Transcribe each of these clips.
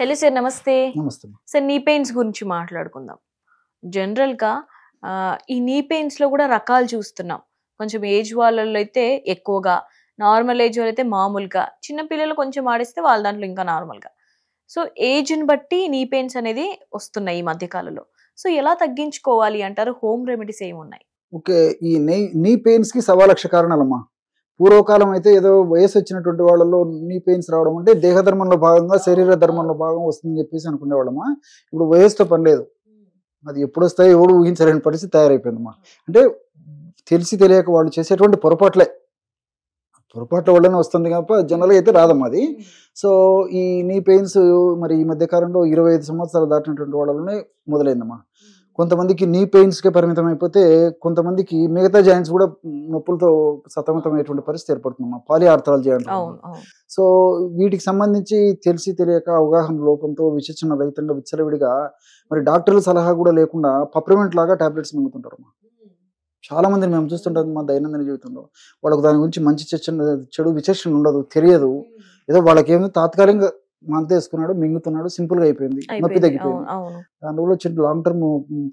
Hello sir, నమస్తే. నమస్తే. Sir, నీ పెయిన్స్ గురించి మాట్లాడుకుందాం. జనరల్‌గా ఈ నీ పెయిన్స్‌లో కూడా రకాలు చూస్తున్నాం. కొంచెం ఏజ్ వాళ్ళలో అయితే ఎక్కువగా, నార్మల్ ఏజ్ వాళ్ళైతే మామూలుగా, చిన్న పిల్లలు కొంచెం ఆడిస్తే వాళ్ళ దాంట్లో ఇంకా నార్మల్‌గా. సో, ఏజ్‌ని బట్టి నీ పెయిన్స్ అనేది వస్తున్నాయి ఈ మధ్య కాలంలో. సో, ఎలా తగ్గించుకోవాలి అంటారు? హోమ్ రెమెడీస్ ఏమున్నాయి? ఓకే. ఈ నీ పెయిన్స్‌కి 1,00,000 కారణాలమ్మా. పూర్వకాలం అయితే ఏదో వయసొచ్చినటువంటి వాళ్ళలో నీ పెయిన్స్ రావడం అంటే దేహ ధర్మంలో భాగంగా, శరీర ధర్మంలో భాగం వస్తుందని చెప్పేసి అనుకునేవాళ్ళమా. ఇప్పుడు వయసుతో పని లేదు. అది ఎప్పుడొస్తాయో ఎవడు ఊహించలేని పరిస్థితి తయారైపోయిందమ్మా. అంటే తెలిసి తెలియక వాళ్ళు చేసేటువంటి పొరపాట్ల వల్లనే వస్తుంది తప్ప జనరల్‌గా అయితే రాదమ్మా అది. సో, ఈ నీ పెయిన్స్ మరి ఈ మధ్య కాలంలో 25 సంవత్సరాలు దాటినటువంటి వాళ్ళలోనే మొదలైందమ్మా. కొంతమందికి నీ పెయిన్స్‌కే పరిమితం అయిపోతే, కొంతమందికి మిగతా జాయింట్స్ కూడా నొప్పులతో సతమతమయ్యేటువంటి పరిస్థితి ఏర్పడుతుందమ్మా. పాలిఆర్థరాలజీ అంటారు. అవును, అవును. సో, వీటికి సంబంధించి తెలిసి తెలియక అవగాహన లోపంతో విచక్షణ రహితంగా విచ్చలవిడిగా మరి డాక్టర్ల సలహా కూడా లేకుండా పప్రమెంట్ లాగా టాబ్లెట్స్ మింగుతుంటారమ్మా. చాలా మందిని మేము చూస్తుంటాం మా దైనందిన జీవితంలో. వాళ్ళకు దాని గురించి మంచి చెడు విచక్షణ ఉండదు, తెలియదు. ఏదో వాళ్ళకేమో తాత్కాలికంగా మందేసుకున్నాడు, మింగుతున్నాడు, సింపుల్‌గా అయిపోయింది. నొప్పి తగ్గిపోయింది. దానివల్ల చిన్న లాంగ్ టర్మ్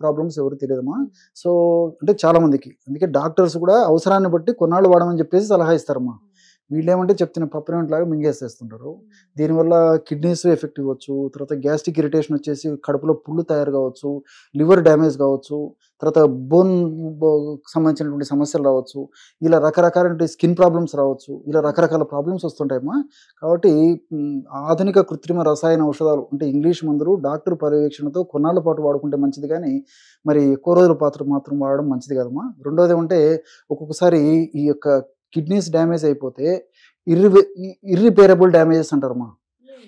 ప్రాబ్లమ్స్ ఎవరికి తెలియదమ్మా. సో, అంటే చాలా మందికి. అందుకే డాక్టర్స్ కూడా అవసరాన్ని బట్టి కొన్నాళ్ళు వాడమని చెప్పేసి సలహా ఇస్తారమ్మా. వీళ్ళేమంటే చెప్తున్న పప్రమెంట్ లాగా మింగేసేస్తుంటారు. దీనివల్ల కిడ్నీస్ ఎఫెక్ట్ ఇవ్వచ్చు, తర్వాత గ్యాస్ట్రిక్ ఇరిటేషన్ వచ్చేసి కడుపులో పుళ్ళు తయారు కావచ్చు, లివర్ డ్యామేజ్ కావచ్చు, తర్వాత బోన్ సంబంధించినటువంటి సమస్యలు రావచ్చు, ఇలా రకరకాల స్కిన్ ప్రాబ్లమ్స్ రావచ్చు, ఇలా రకరకాల ప్రాబ్లమ్స్ వస్తుంటాయమ్మా. కాబట్టి ఆధునిక కృత్రిమ రసాయన ఔషధాలు అంటే ఇంగ్లీష్ మందులు డాక్టర్ పర్యవేక్షణతో కొన్నాళ్ళ పాటు వాడుకుంటే మంచిది, కానీ మరి ఎక్కువ రోజుల పాటు మాత్రం వాడడం మంచిది కాదమ్మా. రెండోది ఏమంటే ఒక్కొక్కసారి ఈ యొక్క కిడ్నీస్ డ్యామేజ్ అయిపోతే ఇర్రిపేరబుల్ డ్యామేజెస్ అంటారమ్మా.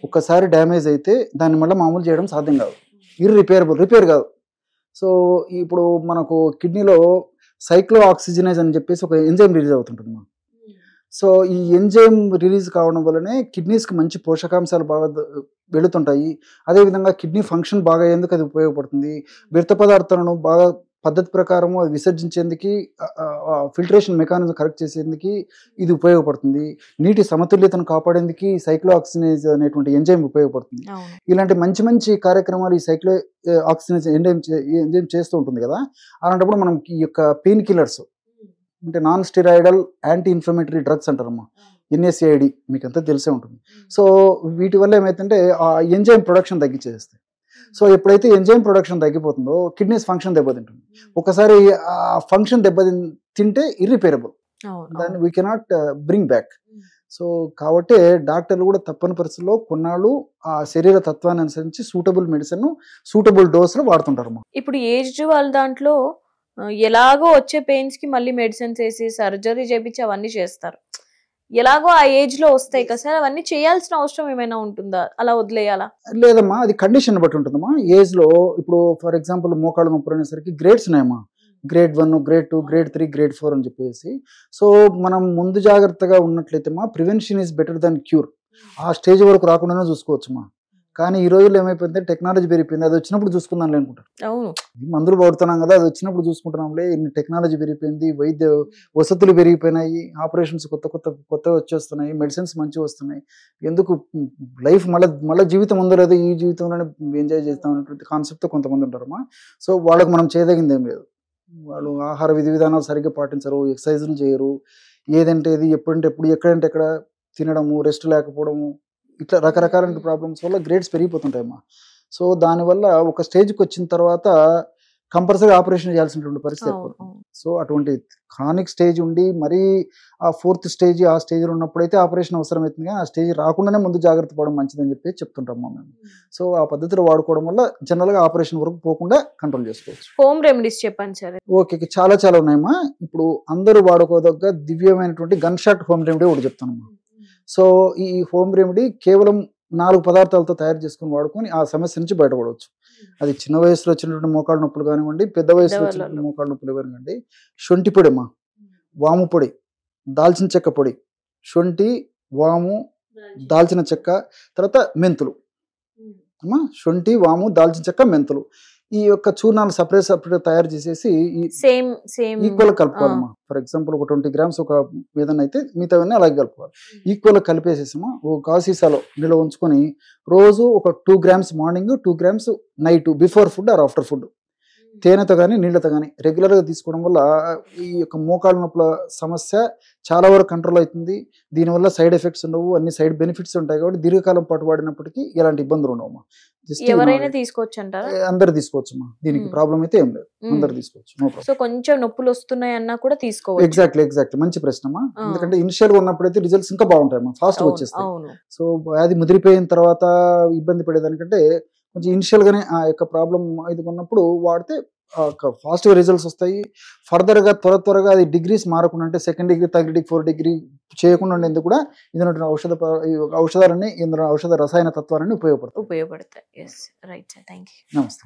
ఒక్కసారి డ్యామేజ్ అయితే దాన్ని మళ్ళీ మామూలు చేయడం సాధ్యం కాదు. రిపేర్ కాదు. సో, ఇప్పుడు మనకు కిడ్నీలో సైక్లో ఆక్సిజనేజ్ అని చెప్పేసి ఒక ఎంజైమ్ రిలీజ్ అవుతుంటుంది. సో, ఈ ఎంజైమ్ రిలీజ్ కావడం వల్లనే కిడ్నీస్కి మంచి పోషకాంశాలు బాగా వెళుతుంటాయి. అదేవిధంగా కిడ్నీ ఫంక్షన్ బాగా అయ్యేందుకు అది ఉపయోగపడుతుంది. వ్యర్థ పదార్థాలను బాగా పద్ధతి ప్రకారం విసర్జించేందుకు, ఫిల్టరేషన్ మెకానిజం కరెక్ట్ చేసేందుకు ఇది ఉపయోగపడుతుంది. నీటి సమతుల్యతను కాపాడేందుకు సైక్లో ఆక్సిజనేజ్ అనేటువంటి ఎంజైమ్ ఉపయోగపడుతుంది. ఇలాంటి మంచి మంచి కార్యక్రమాలు ఈ సైక్లో ఆక్సిజనేజ్ ఎంజైమ్ చేస్తూ ఉంటుంది కదా. అలాంటప్పుడు మనం ఈ యొక్క పెయిన్ కిల్లర్స్ అంటే non steroidal anti inflammatory drugs అంటారమ్మా, NSAID, మీకు అంతా తెలిసే ఉంటుంది. సో, వీటి వల్ల ఏమైతుంటే ఆ ఎంజైమ్ ప్రొడక్షన్ తగ్గించేస్తాయి. సో, ఎప్పుడైతే ఎంజైమ్ ప్రొడక్షన్ తగ్గిపోతుందో కిడ్నీస్ ఫంక్షన్ దెబ్బతింటుంది. ఒకసారి ఆ ఫంక్షన్ తింటే ఇర్రిపేరబుల్, దాన్ని we cannot bring back. So, కాబట్టి డాక్టర్లు కూడా తప్పని పరిస్థితుల్లో కొన్నాళ్ళు ఆ శరీర తత్వాన్ని అనుసరించి సూటబుల్ మెడిసిన్, సూటబుల్ డోసులు వాడుతుంటారు. ఇప్పుడు ఏజ్ వాళ్ళ దాంట్లో ఎలాగో వచ్చే పెయిన్స్ కి మళ్ళీ మెడిసిన్స్ వేసి సర్జరీ చేపించి అవన్నీ చేస్తారు. ఎలాగో ఆ ఏజ్ లో వస్తాయి కదా సార్, అవన్నీ చేయాల్సిన అవసరం ఏమైనా ఉంటుందా? అలా వదిలేయాలా? లేదమ్మా, అది కండిషన్ బట్టి ఉంటుందమ్మా. ఏజ్ లో ఇప్పుడు ఫర్ ఎగ్జాంపుల్ మోకాళ్ళ నొప్పి అనేసరికి గ్రేడ్స్ ఉన్నాయమ్మా. గ్రేడ్ 1, గ్రేడ్ 2, గ్రేడ్ 3, గ్రేడ్ 4 అని చెప్పేసి. సో, మనం ముందు జాగ్రత్తగా ఉన్నట్లయితే మా prevention is better than cure. ఆ స్టేజ్ వరకు రాకుండానే చూసుకోవచ్చుమా. కానీ ఈ రోజుల్లో ఏమైపోయింది, టెక్నాలజీ పెరిగిపోయింది, అది వచ్చినప్పుడు చూసుకుందాం అనుకుంటారు. అవును, మందులు వాడుతున్నాం కదా, అది వచ్చినప్పుడు చూసుకుంటున్నాంలే. ఇన్ని టెక్నాలజీ పెరిగిపోయింది, వైద్య వసతులు పెరిగిపోయినాయి, ఆపరేషన్స్ కొత్త వచ్చేస్తున్నాయి, మెడిసిన్స్ మంచిగా వస్తున్నాయి. ఎందుకు లైఫ్ మళ్ళీ జీవితం ఉందో లేదో, ఈ జీవితంలోనే ఎంజాయ్ చేస్తాం అనేటువంటి కాన్సెప్ట్తో కొంతమంది ఉంటారమ్మా. సో, వాళ్ళకి మనం చేయదగింది ఏం లేదు. వాళ్ళు ఆహార విధి విధానాలు సరిగ్గా పాటించరు, ఎక్సర్సైజ్లు చేయరు, ఏదంటే ఇది ఎప్పుడంటే ఎప్పుడు, ఎక్కడంటే ఎక్కడ తినడము, రెస్ట్ లేకపోవడము, ఇట్లా రకరకాల ప్రాబ్లమ్స్ వల్ల గ్రేడ్స్ పెరిగిపోతుంటాయమ్మా. సో, దానివల్ల ఒక స్టేజ్కి వచ్చిన తర్వాత కంపల్సరీ ఆపరేషన్ చేయాల్సినటువంటి పరిస్థితి ఏర్పడుతుంది. సో, అటువంటి క్రానిక్ స్టేజ్ ఉండి మరీ ఆ 4th స్టేజ్ ఆ స్టేజ్లో ఉన్నప్పుడైతే ఆపరేషన్ అవసరం అవుతుంది, కానీ ఆ స్టేజ్ రాకుండానే ముందు జాగ్రత్త పడడం మంచిదని చెప్పి చెప్తుంటాం మేము. సో, ఆ పద్ధతిలో వాడుకోవడం వల్ల జనరల్గా ఆపరేషన్ వరకు పోకుండా కంట్రోల్ చేసుకోవచ్చు. హోమ్ రెమెడీస్ చెప్పండి సార్. ఓకే, చాలా ఉన్నాయమ్మా. ఇప్పుడు అందరూ వాడుకోదగ్గ దివ్యమైనటువంటి గన్ షాట్ హోమ్ రెమెడీ ఒకటి చెప్తానమ్మా. సో, ఈ హోమ్ రెమెడీ కేవలం 4 పదార్థాలతో తయారు చేసుకుని వాడుకొని ఆ సమస్య నుంచి బయటపడవచ్చు. అది చిన్న వయసులో వచ్చినటువంటి మోకాళ్ళ నొప్పులు కానివ్వండి, పెద్ద వయసులో వచ్చినటువంటి మోకాళ్ళ నొప్పులు కానివ్వండి. శొంఠి పొడి అమ్మా, వాము పొడి, దాల్చిన చెక్క పొడి, శొంఠి, వాము, దాల్చిన చెక్క, తర్వాత మెంతులు అమ్మా. శొంఠి, వాము, దాల్చిన చెక్క, మెంతులు, ఈ యొక్క చూర్ణాలు సపరేట్ తయారు చేసేసి సేమ్ ఈక్వల్ కలుపుకోవాలమ్మా. ఫర్ ఎగ్జాంపుల్ ఒక 20 grams ఒక ఏదైనా అయితే మిగతావన్నీ అలాగే కలుపుకోవాలి. ఈక్వల్ కలిపేసేసామా ఒక కాసీసాలో నిల్వ ఉంచుకొని రోజు ఒక 2 grams morning, 2 grams night, before food or after food, తేనెతో కానీ నీళ్ళతో కానీ రెగ్యులర్గా తీసుకోవడం వల్ల ఈ యొక్క మోకాళ్ళ నొప్పుల సమస్య చాలా వరకు కంట్రోల్ అవుతుంది. దీనివల్ల సైడ్ ఎఫెక్ట్స్ ఉండవు, అన్ని సైడ్ బెనిఫిట్స్ ఉంటాయి. కాబట్టి దీర్ఘకాలం పాటు వాడినప్పటికీ ఎలాంటి ఇబ్బందులు ఉండవమ్మా. ఎవరైనా తీసుకోవచ్చు అంటారా? అందరు తీసుకోవచ్చమ్మా, దీనికి ప్రాబ్లం అయితే ఏం లేదు, అందరు తీసుకోవచ్చు, నో ప్రాబ్లం. సో కొంచెం నొప్పులు వస్తున్నాయి అన్నా కూడా తీసుకోవచ్చు. ఎగ్జాక్ట్లీ మంచి ప్రశ్నమా. ఎందుకంటే ఇనిషియల్ గా ఉన్నప్పుడైతే రిజల్ట్స్ ఇంకా బాగుంటాయి, ఫాస్ట్ వచ్చేస్తాయి. సో అది ముదిరిపోయిన తర్వాత ఇబ్బంది పడేదానికంటే కొంచెం ఇనిషియల్ గానే ఆ యొక్క ప్రాబ్లం ఇది ఉన్నప్పుడు వాడితే ఫాస్ట్ గా రిజల్ట్స్ వస్తాయి. ఫర్దర్ గా త్వరగా అది డిగ్రీస్ మారకుండా, అంటే 2nd degree, 3rd degree, 4th degree చేయకుండా ఉండేందుకు కూడా ఇందులో ఔషధాలన్నీ, ఇందులో ఔషధ రసాయన తత్వాలన్నీ ఉపయోగపడతాయి. Right sir, thank you. నమస్తే.